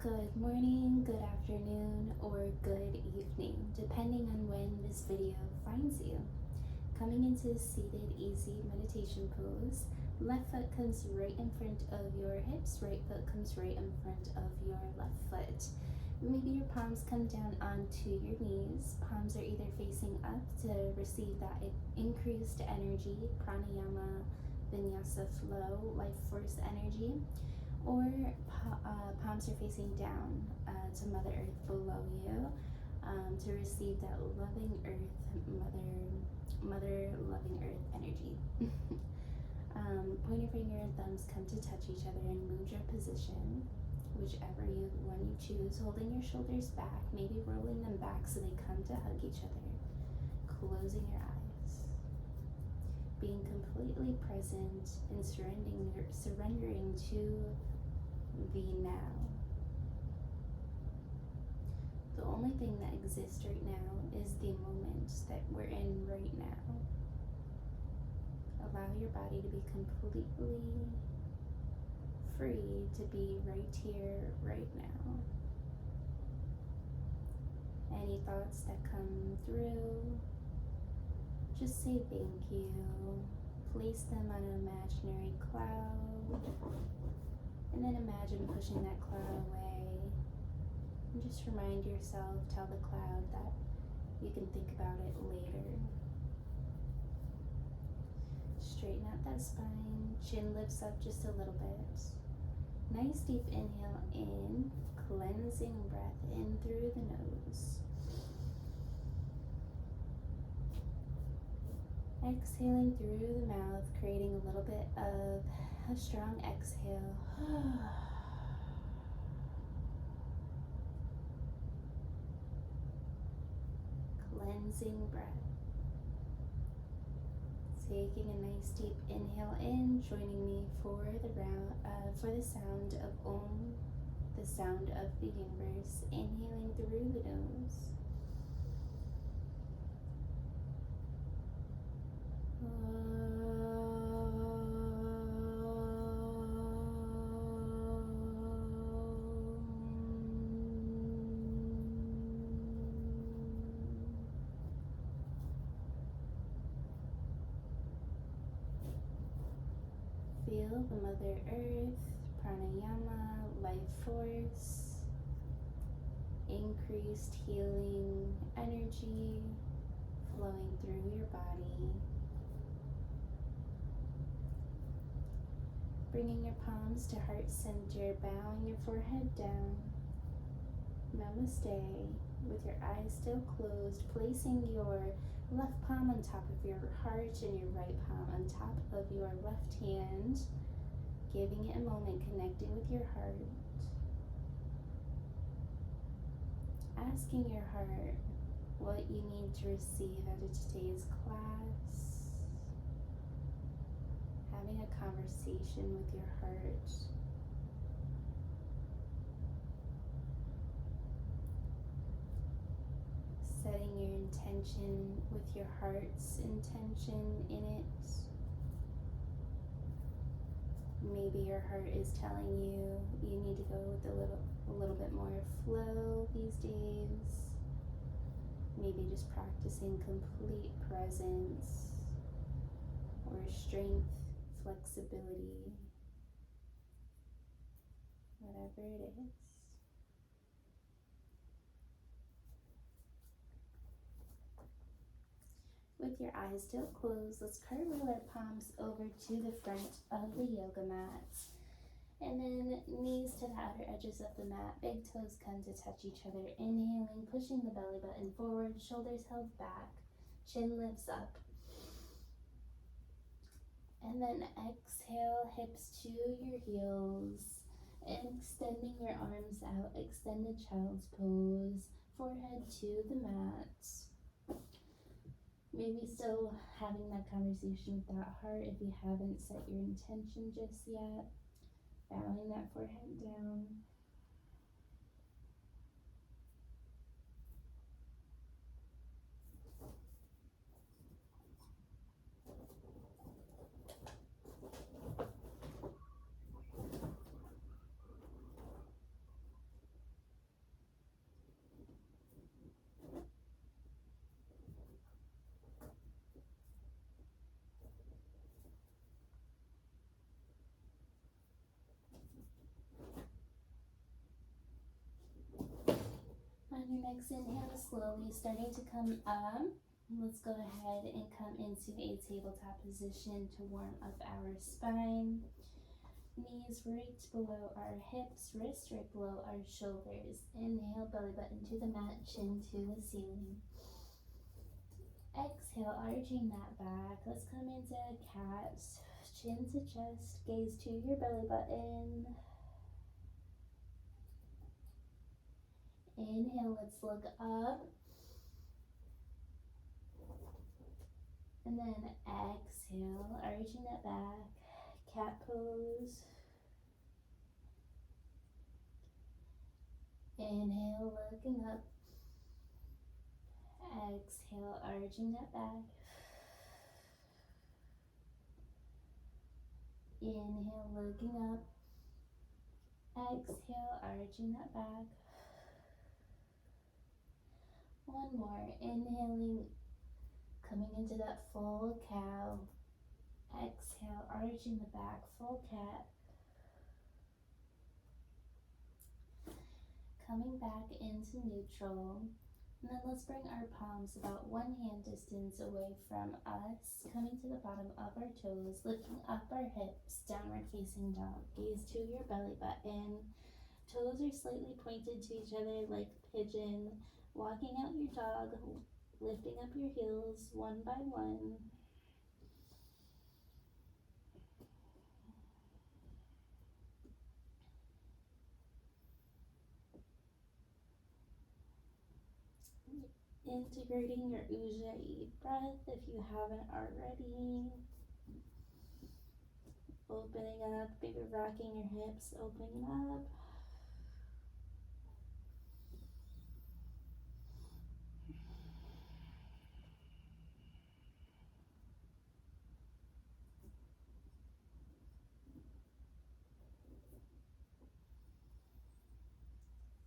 Good morning, good afternoon, or good evening, depending on when this video finds you. Coming into seated easy meditation pose, left foot comes right in front of your hips, right foot comes right in front of your left foot. Maybe your palms come down onto your knees. Palms are either facing up to receive that increased energy, pranayama, vinyasa flow, life force energy, or palms are facing down to Mother Earth below you to receive that loving Earth, Mother loving Earth energy. Pointer finger and thumbs come to touch each other in mudra position, whichever one you choose, holding your shoulders back, maybe rolling them back so they come to hug each other, closing your eyes, being completely present and surrendering to the now. The only thing that exists right now is the moment that we're in right now. Allow your body to be completely free to be right here, right now. Any thoughts that come through, just say thank you. Place them on an imaginary cloud, and then imagine pushing that cloud away. And just remind yourself, tell the cloud that you can think about it later. Straighten out that spine, chin lifts up just a little bit. Nice deep inhale in, cleansing breath in through the nose. Exhaling through the mouth, creating a little bit of a strong exhale. Cleansing breath. Taking a nice deep inhale in, joining me for the sound of Om, the sound of the universe. Inhaling through the nose. Feel the Mother Earth, pranayama, life force, increased healing energy flowing through your body. Bringing your palms to heart center, bowing your forehead down. Namaste. With your eyes still closed, placing your left palm on top of your heart and your right palm on top of your left hand, giving it a moment, connecting with your heart. Asking your heart what you need to receive out of today's class. Having a conversation with your heart. Setting your intention with your heart's intention in it. Maybe your heart is telling you you need to go with a little bit more flow these days. Maybe just practicing complete presence or strength, flexibility, whatever it is. With your eyes still closed, let's cartwheel our palms over to the front of the yoga mat. And then knees to the outer edges of the mat, big toes come to touch each other. Inhaling, pushing the belly button forward, shoulders held back, chin lifts up. And then exhale, hips to your heels, extending your arms out, extended child's pose, forehead to the mat. Maybe still having that conversation with that heart if you haven't set your intention just yet. Bowing that forehead down. your next inhale, slowly starting to come up. Let's go ahead and come into a tabletop position to warm up our spine. Knees right below our hips, wrists right below our shoulders. Inhale, belly button to the mat, chin to the ceiling. Exhale, arching that back. Let's come into cat, chin to chest, gaze to your belly button. Inhale, let's look up. And then exhale, arching that back, cat pose. Inhale, looking up. Exhale, arching that back. Inhale, looking up. Exhale, arching that back. One more. Inhaling, coming into that full cow. Exhale, arching the back, full cat. Coming back into neutral. And then let's bring our palms about 1 hand distance away from us, coming to the bottom of our toes, lifting up our hips, downward facing dog. Gaze to your belly button. Toes are slightly pointed to each other like pigeon. Walking out your dog, lifting up your heels one by one. Integrating your Ujjayi breath if you haven't already. Opening up, maybe rocking your hips, opening up.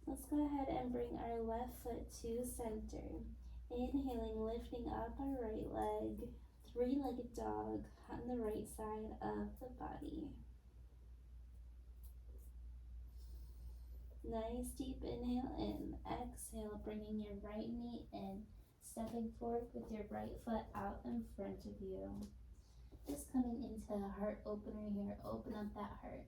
Let's go ahead and bring our left foot to center. Inhaling, lifting up our right leg, three-legged dog on the right side of the body. Nice deep inhale in. Exhale, bringing your right knee in, stepping forward with your right foot out in front of you. Just coming into a heart opener here. Open up that heart.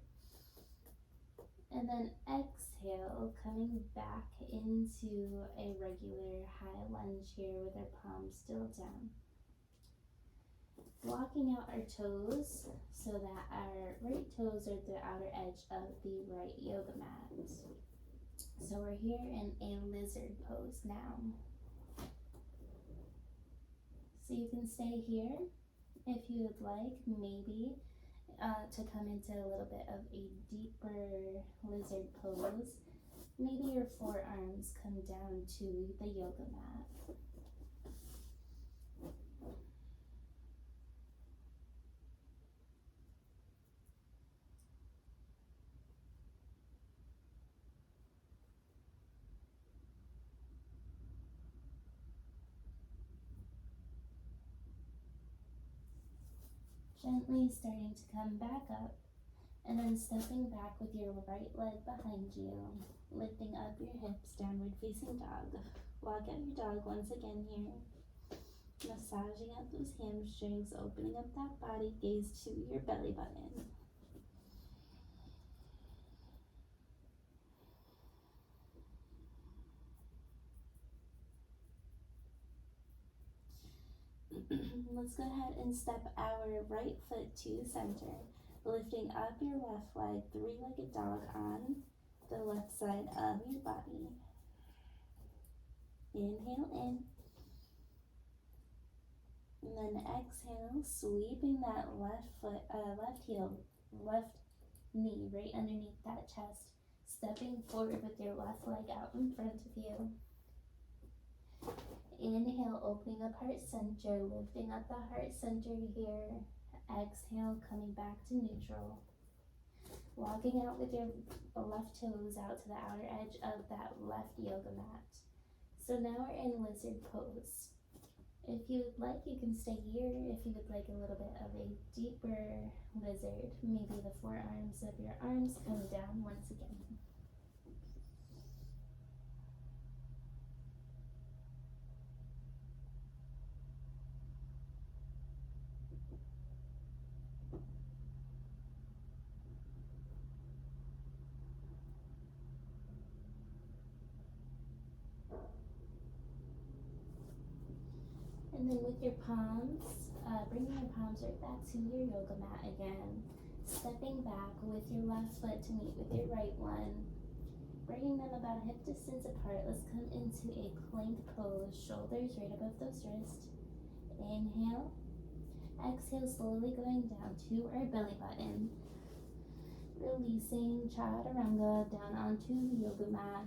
And then exhale, coming back into a regular high lunge here with our palms still down. Walking out our toes so that our right toes are the outer edge of the right yoga mat. So we're here in a lizard pose now. So you can stay here if you would like, maybe to come into a little bit of a deeper lizard pose. Maybe your forearms come down to the yoga mat. Gently starting to come back up, and then stepping back with your right leg behind you, lifting up your hips, downward facing dog. Walk out your dog once again here, massaging out those hamstrings, opening up that body, gaze to your belly button. Let's go ahead and step our right foot to center, lifting up your left leg, three-legged dog on the left side of your body. Inhale in, and then exhale, sweeping that left knee right underneath that chest, stepping forward with your left leg out in front of you. Inhale, opening up heart center, lifting up the heart center here. Exhale, coming back to neutral. Walking out with your left toes out to the outer edge of that left yoga mat. So now we're in lizard pose. If you would like, you can stay here. If you would like a little bit of a deeper lizard, maybe the forearms of your arms come down once again. then with your palms, bringing your palms right back to your yoga mat again. Stepping back with your left foot to meet with your right one. Bringing them about hip distance apart. Let's come into a plank pose. Shoulders right above those wrists. Inhale. Exhale, slowly going down to our belly button. Releasing chaturanga down onto the yoga mat.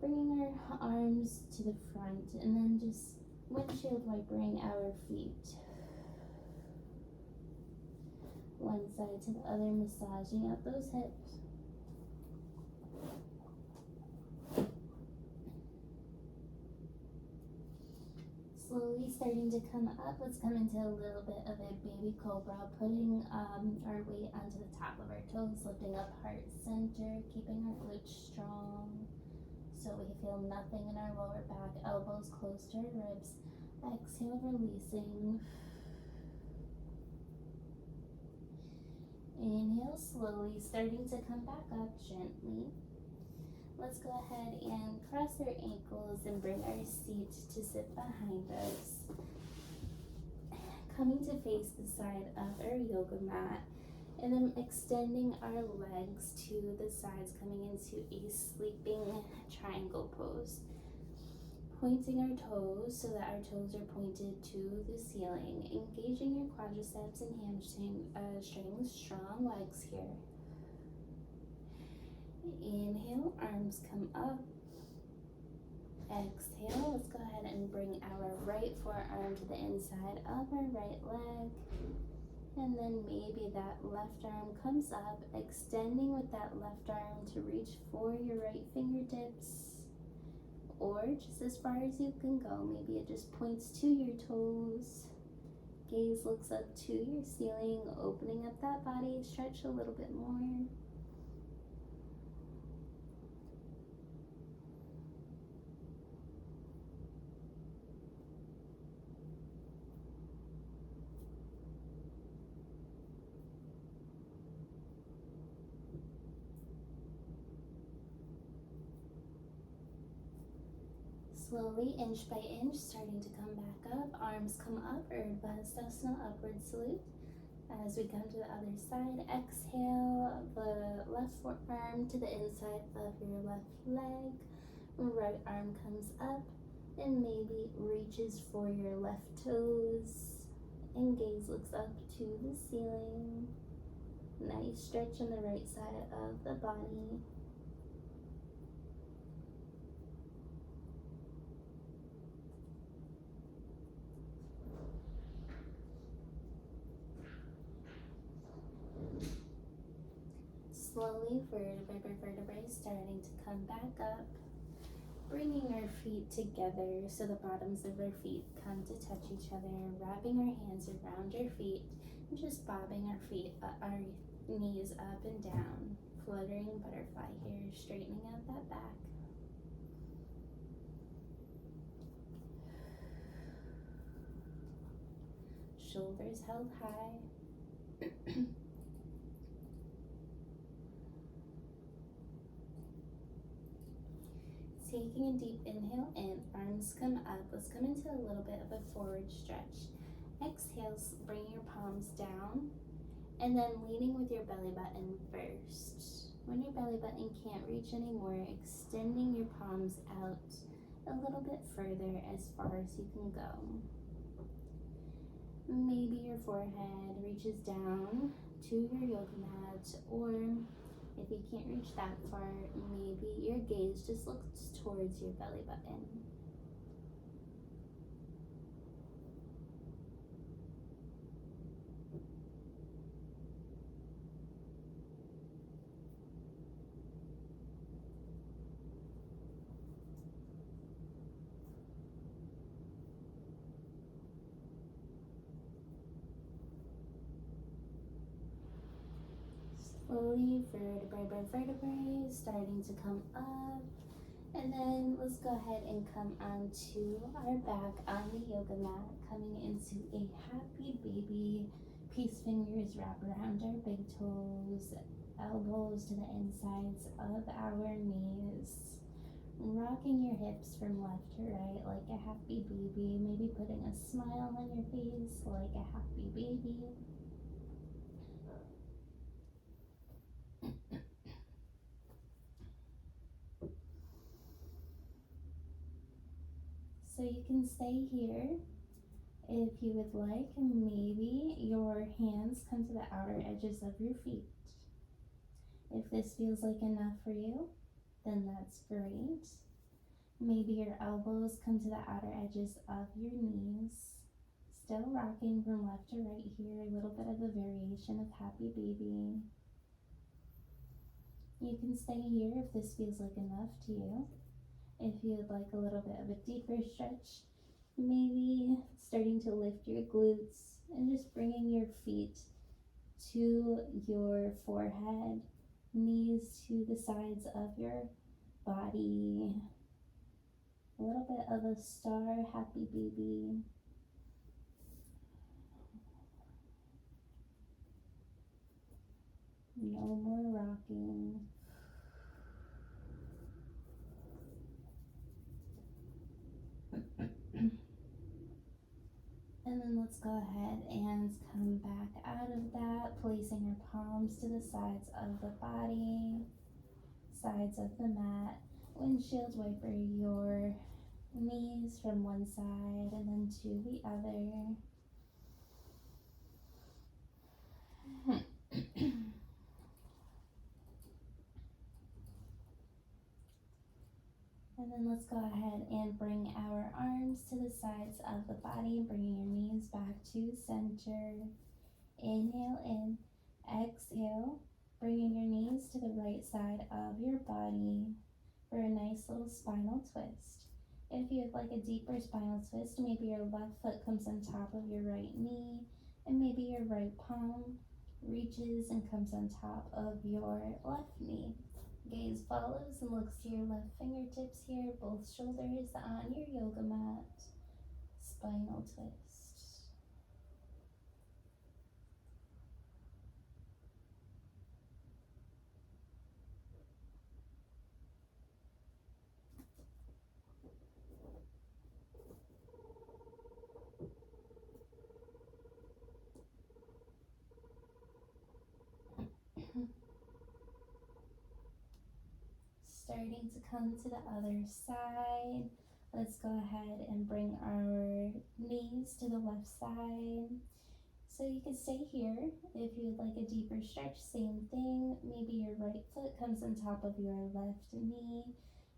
Bringing our arms to the front and then just windshield wipering our feet. One side to the other, massaging up those hips. Slowly starting to come up. Let's come into a little bit of a baby cobra, putting our weight onto the top of our toes, lifting up heart center, keeping our glutes strong so we feel nothing in our lower back, elbows close to our ribs. Exhale, releasing. Inhale, slowly starting to come back up gently. Let's go ahead and cross our ankles and bring our seat to sit behind us. Coming to face the side of our yoga mat, and then extending our legs to the sides, coming into a sleeping triangle pose. Pointing our toes so that our toes are pointed to the ceiling. Engaging your quadriceps and hamstrings, strong legs here. Inhale, arms come up. Exhale, let's go ahead and bring our right forearm to the inside of our right leg. And then maybe that left arm comes up, extending with that left arm to reach for your right fingertips. Or just as far as you can go. Maybe it just points to your toes. Gaze looks up to your ceiling, opening up that body, stretch a little bit more. Slowly, inch by inch, starting to come back up. Arms come up, Urdhva Hastasana, upward salute. As we come to the other side, exhale, the left forearm to the inside of your left leg. Right arm comes up and maybe reaches for your left toes. And gaze looks up to the ceiling. Nice stretch on the right side of the body. Slowly, vertebrae by vertebrae, starting to come back up. Bringing our feet together so the bottoms of our feet come to touch each other. Wrapping our hands around our feet. And just bobbing our feet, our knees up and down. Fluttering butterfly here, straightening out that back. Shoulders held high. Taking a deep inhale in, arms come up. Let's come into a little bit of a forward stretch. Exhale, bring your palms down, and then leaning with your belly button first. When your belly button can't reach anymore, extending your palms out a little bit further as far as you can go. Maybe your forehead reaches down to your yoga mat, or if you can't reach that far, maybe your gaze just looks towards your belly button. Slowly, vertebrae by vertebrae, starting to come up. And then let's go ahead and come onto our back on the yoga mat, coming into a happy baby. Peace fingers wrap around our big toes, elbows to the insides of our knees. rocking your hips from left to right like a happy baby, maybe putting a smile on your face like a happy baby. So you can stay here if you would like. Maybe your hands come to the outer edges of your feet. If this feels like enough for you, then that's great. Maybe your elbows come to the outer edges of your knees. Still rocking from left to right here, a little bit of a variation of happy baby. You can stay here if this feels like enough to you. If you would like a little bit of a deeper stretch, maybe starting to lift your glutes and just bringing your feet to your forehead, knees to the sides of your body. A little bit of a star, happy baby. No more rocking. And then let's go ahead and come back out of that, placing our palms to the sides of the body, sides of the mat. Windshield wiper your knees from one side and then to the other. And then let's go ahead and bring our arms to the sides of the body, bringing your knees back to center. Inhale in, exhale, bringing your knees to the right side of your body for a nice little spinal twist. If you would like a deeper spinal twist, maybe your left foot comes on top of your right knee, and maybe your right palm reaches and comes on top of your left knee. Gaze follows and looks to your left fingertips here, both shoulders on your yoga mat. Spinal twist. Starting to come to the other side. Let's go ahead and bring our knees to the left side. So you can stay here if you'd like a deeper stretch, same thing. Maybe your right foot comes on top of your left knee,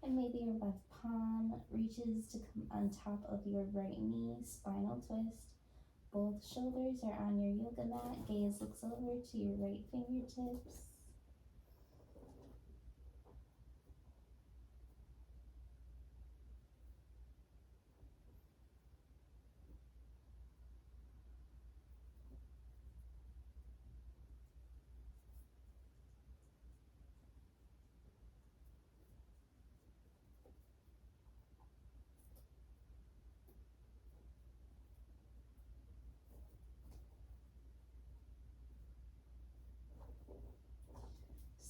and maybe your left palm reaches to come on top of your right knee, spinal twist. Both shoulders are on your yoga mat. Gaze looks over to your right fingertips.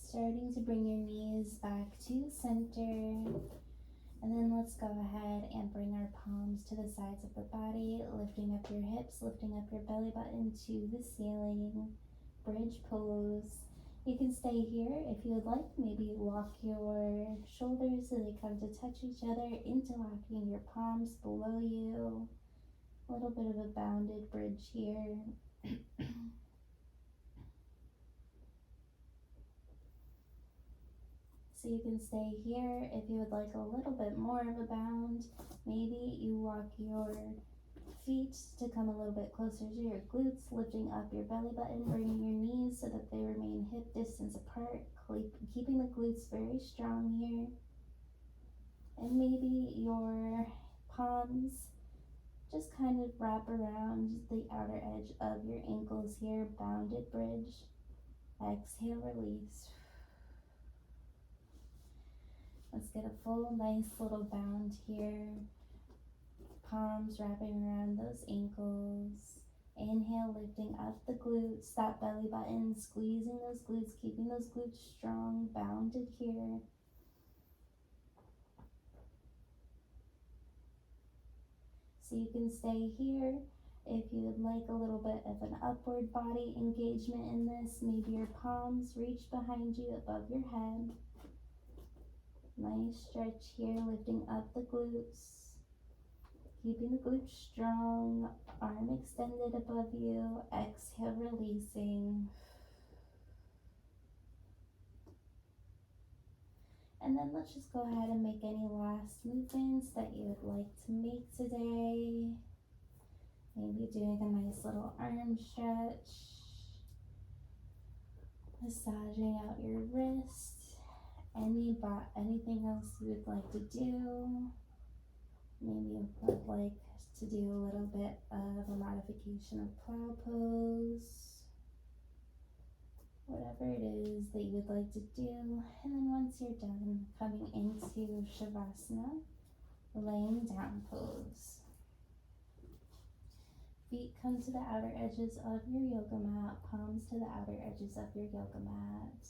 Starting to bring your knees back to center. And then let's go ahead and bring our palms to the sides of the body, lifting up your hips, lifting up your belly button to the ceiling. Bridge pose. You can stay here if you would like. Maybe walk your shoulders so they come to touch each other, interlocking your palms below you. A little bit of a bounded bridge here. So you can stay here if you would like a little bit more of a bound. Maybe you walk your feet to come a little bit closer to your glutes, lifting up your belly button, bringing your knees so that they remain hip distance apart, keeping the glutes very strong here. And maybe your palms just kind of wrap around the outer edge of your ankles here, bounded bridge. Exhale, release. Let's get a full nice little bound here. Palms wrapping around those ankles. Inhale, lifting up the glutes, that belly button, squeezing those glutes, keeping those glutes strong, bounded here. So you can stay here. If you would like a little bit of an upward body engagement in this, maybe your palms reach behind you above your head. Nice stretch here, lifting up the glutes. Keeping the glutes strong, arm extended above you. Exhale, releasing. And then let's just go ahead and make any last movements that you would like to make today. Maybe doing a nice little arm stretch. Massaging out your wrist. Anything else you would like to do. Maybe you would like to do a little bit of a modification of plow pose. Whatever it is that you would like to do. And then once you're done, coming into Shavasana, laying down pose. Feet come to the outer edges of your yoga mat, palms to the outer edges of your yoga mat.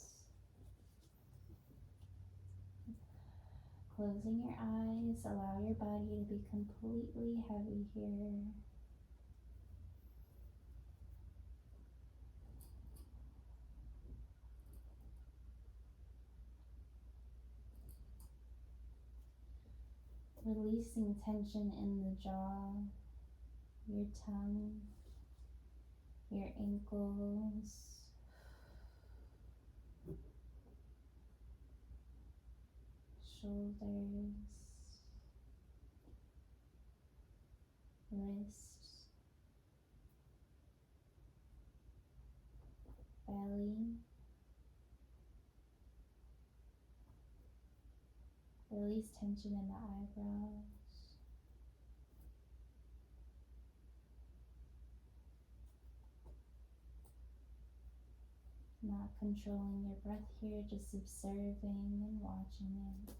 Closing your eyes, allow your body to be completely heavy here. Releasing tension in the jaw, your tongue, your ankles, shoulders, wrists, belly, release tension in the eyebrows, not controlling your breath here, just observing and watching it.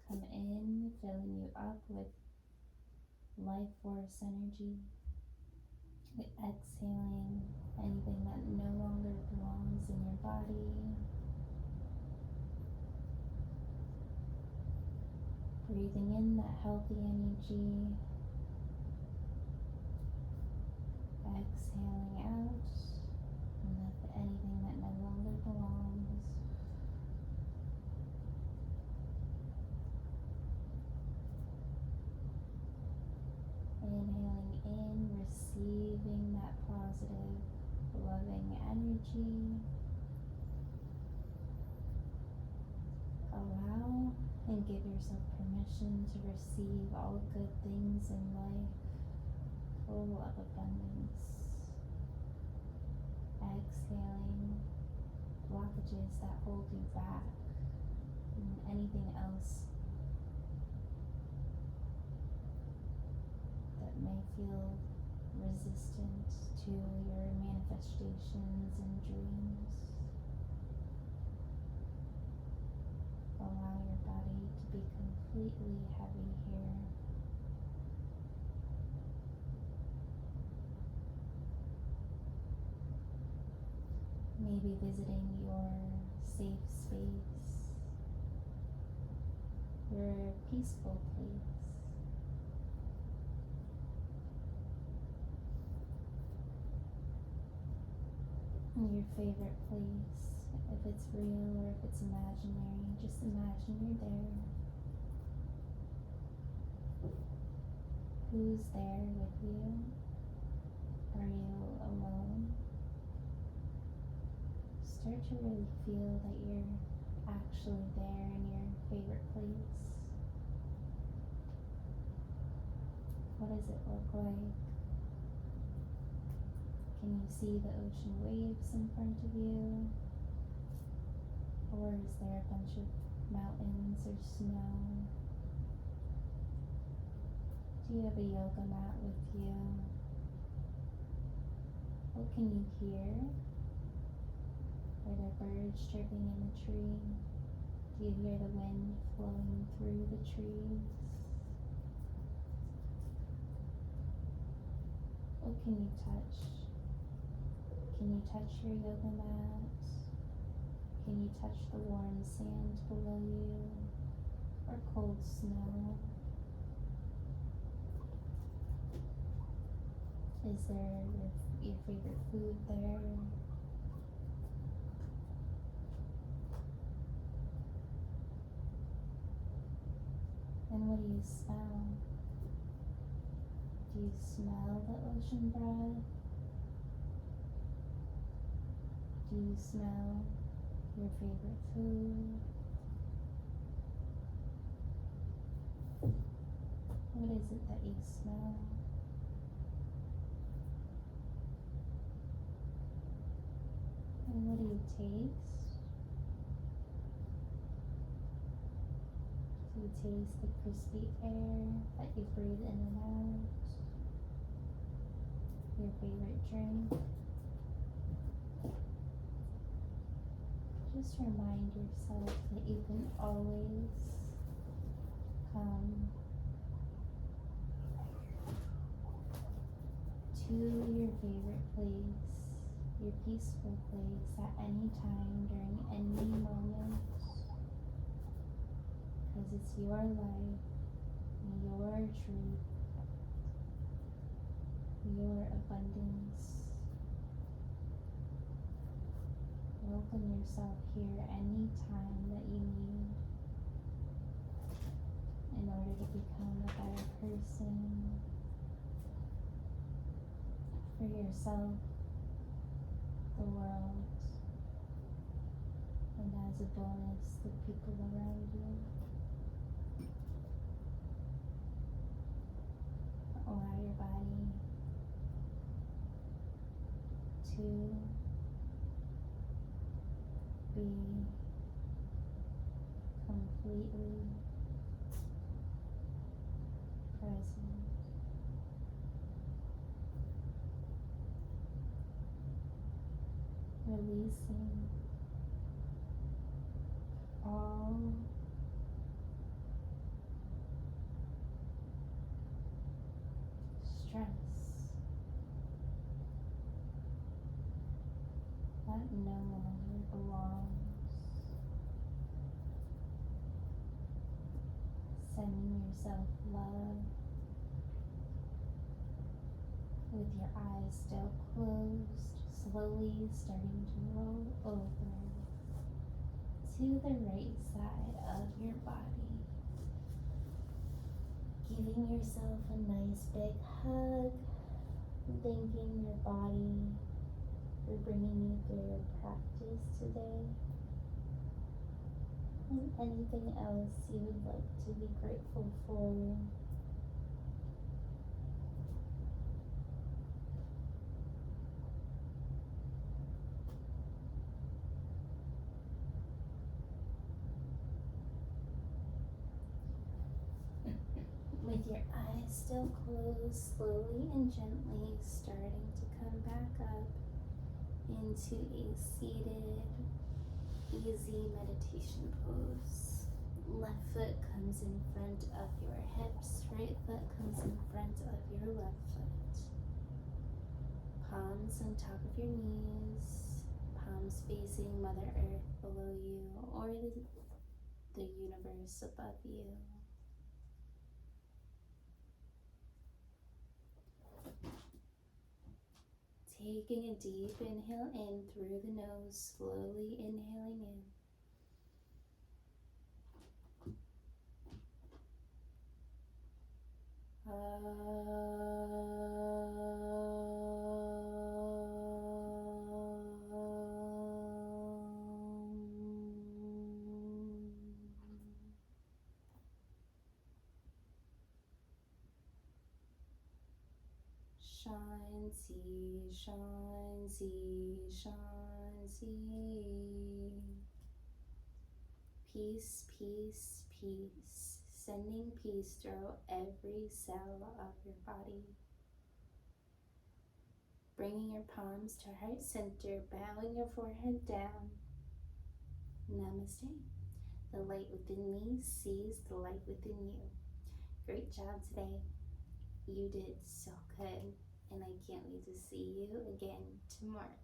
Come in, filling you up with life force energy. Exhaling anything that no longer belongs in your body. Breathing in that healthy energy. Exhaling out anything that no longer belongs. Inhaling in, receiving that positive, loving energy. Allow and give yourself permission to receive all good things in life, full of abundance. Exhaling blockages that hold you back and anything else that may feel resistant to your manifestations and dreams. Allow your body to be completely heavy here. Maybe visiting your safe space, your peaceful place. Your favorite place, if it's real or if it's imaginary, just imagine you're there. Who's there with you? Are you alone? Start to really feel that you're actually there in your favorite place. What does it look like? Can you see the ocean waves in front of you? Or is there a bunch of mountains or snow? Do you have a yoga mat with you? What can you hear? Are there birds chirping in the tree? Do you hear the wind flowing through the trees? What can you touch? Can you touch your yoga mat? Can you touch the warm sand below you or cold snow? Is there your favorite food there? And what do you smell? Do you smell the ocean breath? Do you smell your favorite food? What is it that you smell? And what do you taste? Do you taste the crispy air that you breathe in and out? Your favorite drink? Just remind yourself that you can always come to your favorite place, your peaceful place at any time during any moment, because it's your life, your truth, your abundance. Welcome yourself here anytime that you need in order to become a better person for yourself, the world, and as a bonus, the people around you. Allow your body to be completely present. Releasing all stress that no longer belongs. Sending yourself love with your eyes still closed, slowly starting to roll over to the right side of your body. Giving yourself a nice big hug, thanking your body for bringing you through your practice today. And anything else you would like to be grateful for. With your eyes still closed, slowly and gently starting to come back up into a seated, easy meditation pose. Left foot comes in front of your hips, right foot comes in front of your left foot. Palms on top of your knees, palms facing Mother Earth below you or the universe above you. Taking a deep inhale in through the nose, slowly inhaling in. Shanti, Shanti, Shanti. Peace, peace, peace. Sending peace through every cell of your body. Bringing your palms to heart center, bowing your forehead down. Namaste. The light within me sees the light within you. Great job today. You did so good, and I can't wait to see you again tomorrow.